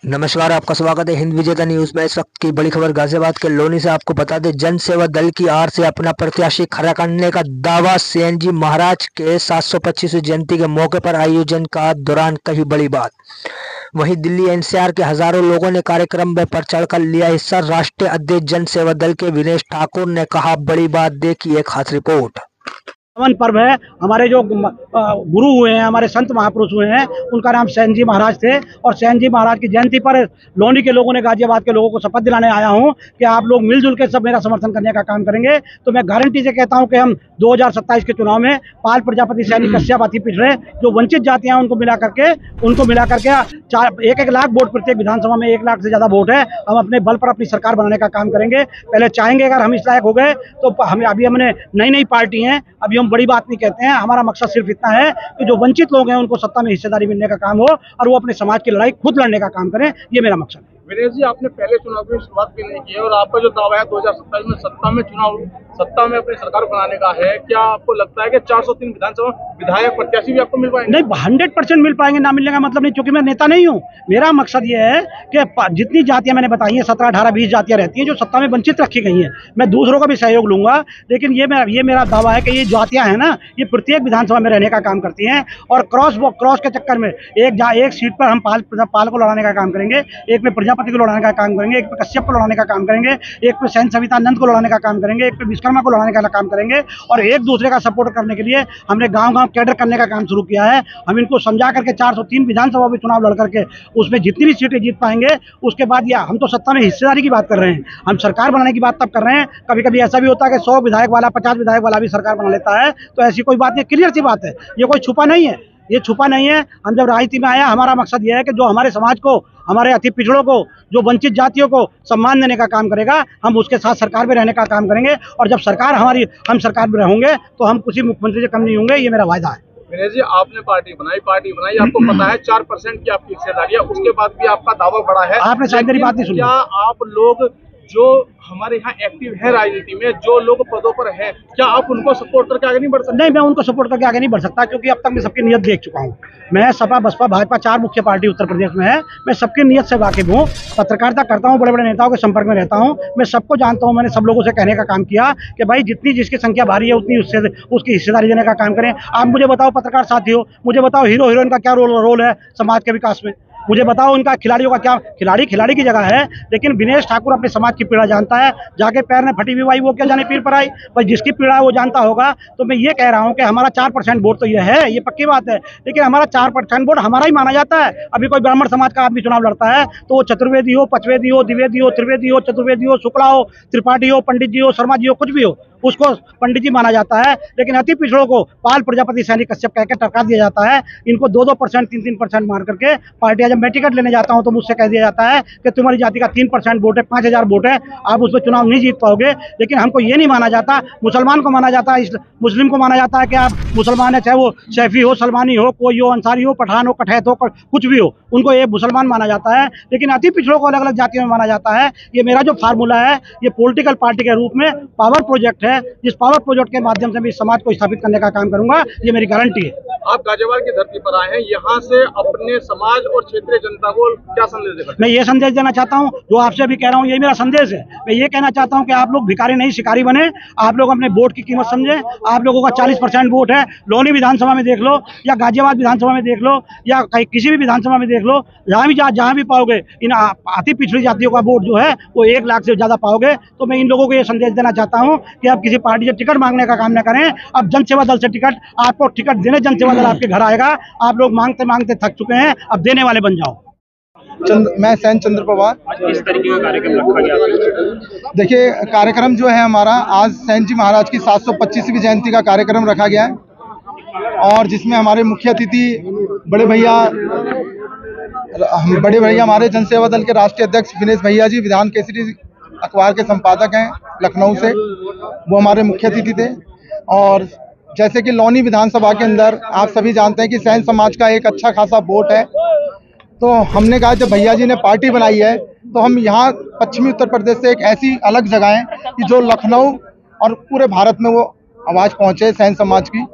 नमस्कार, आपका स्वागत है हिंद विजेता न्यूज में। इस वक्त की बड़ी खबर गाजियाबाद के लोनी से। आपको बता दें, जन सेवा दल की आड़ से अपना प्रत्याशी खड़ा करने का दावा। सेन महाराज के 725वीं जयंती के मौके पर आयोजन का दौरान कही बड़ी बात। वहीं दिल्ली एनसीआर के हजारों लोगों ने कार्यक्रम में बढ़ चढ़कर लिया हिस्सा। राष्ट्रीय अध्यक्ष जन सेवा दल के विनेश ठाकुर ने कहा बड़ी बात। देखिए एक खास रिपोर्ट। पावन पर्व है। हमारे जो गुरु हुए हैं, हमारे संत महापुरुष हुए हैं, उनका नाम सेन जी महाराज थे। और सेन जी महाराज की जयंती पर लोनी के लोगों ने, गाजियाबाद के लोगों को शपथ दिलाने आया हूं कि आप लोग मिलजुल के सब मेरा समर्थन करने का काम करेंगे। तो मैं गारंटी से कहता हूं कि हम 2027 के चुनाव में पाल प्रजापति, सैनी, कश्यप, अति पिछड़े जो वंचित जातियां उनको मिला करके 1-1 लाख वोट, प्रत्येक विधानसभा में 1 लाख से ज्यादा वोट है। हम अपने बल पर अपनी सरकार बनाने का काम करेंगे। पहले चाहेंगे, अगर हम इस लायक हो गए तो हमें, अभी हमने नई पार्टी है, अभी हम बड़ी बात नहीं कहते हैं। हमारा मकसद सिर्फ इतना है कि जो वंचित लोग हैं उनको सत्ता में हिस्सेदारी मिलने का काम हो और वो अपने समाज की लड़ाई खुद लड़ने का काम करें। ये मेरा मकसद है। विनेश जी, आपने पहले चुनाव की शुरुआत भी नहीं की है और आपका जो दावा है 2027 में सत्ता में अपनी सरकार बनाने का है, क्या आपको लगता है कि 403 विधानसभा विधायक प्रत्याशी भी आपको मिल पाएंगे? नहीं, 100% मिल पाएंगे। ना मिलने का मतलब नहीं, क्योंकि मैं नेता नहीं हूँ। मेरा मकसद ये है कि जितनी जातियां मैंने बताई हैं, 17, 18, 20 जातियां रहती हैं जो सत्ता में वंचित रखी गई हैं, मैं दूसरों का भी सहयोग लूंगा। लेकिन ये मेरा दावा है कि ये जातियां हैं ना, ये प्रत्येक विधानसभा में रहने का काम करती हैं। और क्रॉस के चक्कर में एक सीट पर हम पाल को लड़ाने का काम करेंगे, एक में प्रजापति को लड़ाने का काम करेंगे, एक पे कश्यप को लड़ाने का काम करेंगे, एक पे सैन सवितानंद को लड़ाने का काम करेंगे, एक पे विश्वकर्मा को लड़ाने का काम करेंगे। और एक दूसरे का सपोर्ट करने के लिए हमने गांव-गांव कैडर करने का काम शुरू किया है। हम इनको समझा करके 403 विधानसभा में चुनाव लड़ करके उसमें जितनी भी सीटें जीत पाएंगे, उसके बाद या हम तो सत्ता में हिस्सेदारी की बात कर रहे हैं, हम सरकार बनाने की बात तब कर रहे हैं। कभी कभी ऐसा भी होता है कि 100 विधायक वाला, 50 विधायक वाला भी सरकार बना लेता है। तो ऐसी कोई बात नहीं, क्लियर सी बात है, ये कोई छुपा नहीं है। ये छुपा नहीं है। हम जब राजनीति में आया, हमारा मकसद ये है कि जो हमारे समाज को, हमारे अति पिछड़ों को, जो वंचित जातियों को सम्मान देने का काम करेगा, हम उसके साथ सरकार में रहने का काम करेंगे। और जब हम सरकार में रहेंगे तो हम किसी मुख्यमंत्री से कम नहीं होंगे, ये मेरा वायदा है। विनेश जी, आपने पार्टी बनाई, आपको पता है 4% की आपकी हिस्सेदारी है, उसके बाद भी आपका दावा बड़ा है। आपने शायद मेरी बात नहीं सुनी। क्या आप लोग जो हमारे यहाँ एक्टिव है राजनीति में, जो लोग पदों पर हैं, क्या आप उनको सपोर्ट करके आगे नहीं बढ़ सकते? नहीं, मैं उनको सपोर्ट करके आगे नहीं बढ़ सकता, क्योंकि अब तक मैं सबकी नियत देख चुका हूँ। मैं सपा, बसपा, भाजपा, 4 मुख्य पार्टी उत्तर प्रदेश में है। मैं सबकी नियत से वाकिफ हूँ, पत्रकारिता करता हूँ, बड़े बड़े नेताओं के संपर्क में रहता हूँ, मैं सबको जानता हूँ। मैंने सब लोगों से कहने का काम किया कि भाई जितनी जिसकी संख्या भारी है उतनी उसकी हिस्सेदारी देने का काम करें। आप मुझे बताओ, पत्रकार साथी हो, मुझे बताओ हीरो हीरोइन का क्या रोल है समाज के विकास में। मुझे बताओ उनका खिलाड़ियों का क्या, खिलाड़ी की जगह है, लेकिन विनेश ठाकुर अपने समाज की पीड़ा जानता है। जाके पैर ने फटी हुई वो क्या जाने पीर पर आई, भाई जिसकी पीड़ा है वो जानता होगा। तो मैं ये कह रहा हूँ कि हमारा 4% वोट तो ये है, ये पक्की बात है, लेकिन हमारा 4% वोट हमारा ही माना जाता है। अभी कोई ब्राह्मण समाज का आदमी चुनाव लड़ता है तो वो चतुर्वेदी हो, पचवेदी हो, द्विवेदी हो, त्रिवेदी हो, चतुर्वेदी हो, शुक्ला हो, त्रिपाठी हो, पंडित जी हो, शर्मा जी हो, कुछ भी हो, उसको पंडित जी माना जाता है। लेकिन अति पिछड़ों को पाल, प्रजापति, सैनिक, कश्यप कह के टरका दिया जाता है। इनको 2-2%, 3-3% मार करके पार्टियां, जब मैं टिकट लेने जाता हूं तो मुझसे कह दिया जाता है कि तुम्हारी जाति का 3% वोट है, 5000 वोट है, आप उसमें चुनाव नहीं जीत पाओगे। लेकिन हमको ये नहीं माना जाता। मुसलमान को माना जाता है, मुस्लिम को माना जाता है कि आप मुसलमान है, चाहे वो सैफी हो, सलमानी हो, कोई हो, अंसारी हो, पठान हो, कठैत हो, कुछ भी हो, उनको ये मुसलमान माना जाता है। लेकिन अति पिछड़ों को अलग अलग जातियों में माना जाता है। ये मेरा जो फार्मूला है, ये पॉलिटिकल पार्टी के रूप में पावर प्रोजेक्ट है, जिस पावर प्रोजेक्ट के माध्यम से मैं इस समाज को स्थापित करने का काम करूंगा, ये मेरी गारंटी है। आप गाजियाबाद की धरती पर आए हैं, यहाँ से अपने समाज और क्षेत्रीय जनता को क्या संदेश देना? मैं ये संदेश देना चाहता हूँ, जो आपसे अभी कह रहा हूँ, यही मेरा संदेश है। मैं ये कहना चाहता हूँ कि आप लोग भिखारी नहीं, शिकारी बने। आप लोग अपने वोट की कीमत समझें। आप लोगों का 40% वोट है। लोनी विधानसभा में देख लो, या गाजियाबाद विधानसभा में देख लो, या कहीं किसी भी विधानसभा में देख लो, जहाँ भी पाओगे इन अति पिछड़ी जातियों का वोट जो है वो 1 लाख से ज्यादा पाओगे। तो मैं इन लोगों को ये संदेश देना चाहता हूँ कि आप किसी पार्टी से टिकट मांगने का काम न करें। अब जनसेवा दल से टिकट, आपको टिकट देने जनसेवा दल आपके घर आएगा। आप लोग मांगते मांगते थक चुके हैं, अब देने वाले बन जाओ। मैं सैन चंद्र पवार। किस तरीके का कार्यक्रम रखा गया? देखिए, कार्यक्रम जो है हमारा, आज सैन जी महाराज की 725वीं जयंती का कार्यक्रम रखा गया है, और जिसमें हमारे मुख्य अतिथि बड़े भैया हमारे जनसेवा दल के राष्ट्रीय अध्यक्ष विनेश भैया जी, विधान केसरी अखबार के संपादक हैं लखनऊ से, वो हमारे मुख्य अतिथि थे। और जैसे कि लोनी विधानसभा के अंदर आप सभी जानते हैं कि सैन समाज का एक अच्छा खासा वोट है, तो हमने कहा जब भैया जी ने पार्टी बनाई है तो हम यहाँ पश्चिमी उत्तर प्रदेश से एक ऐसी अलग जगह है कि जो लखनऊ और पूरे भारत में वो आवाज़ पहुँचे सैन समाज की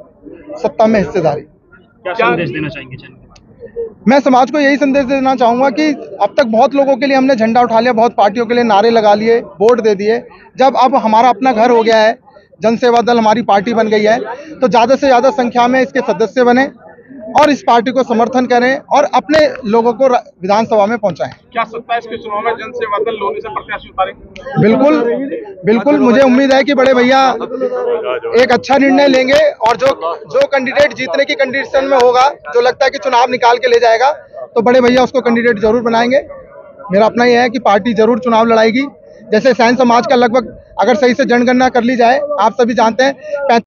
सत्ता में हिस्सेदारी। क्या संदेश देना चाहेंगे? मैं समाज को यही संदेश देना चाहूँगा कि अब तक बहुत लोगों के लिए हमने झंडा उठा लिया, बहुत पार्टियों के लिए नारे लगा लिए, वोट दे दिए। जब अब हमारा अपना घर हो गया है, जन सेवा दल हमारी पार्टी बन गई है, तो ज़्यादा से ज़्यादा संख्या में इसके सदस्य बने और इस पार्टी को समर्थन करें और अपने लोगों को विधानसभा में पहुंचाएं। क्या 27 के चुनाव में जन सेवा दल लोनी से प्रत्याशी उतारेंगे? बिल्कुल बिल्कुल, मुझे उम्मीद है कि बड़े भैया एक अच्छा निर्णय लेंगे और जो कैंडिडेट जीतने की कंडीशन में होगा, जो लगता है कि चुनाव निकाल के ले जाएगा, तो बड़े भैया उसको कैंडिडेट जरूर बनाएंगे। मेरा अपना यह है कि पार्टी जरूर चुनाव लड़ाएगी। जैसे सैन समाज का लगभग अगर सही से जनगणना कर ली जाए, आप सभी जानते हैं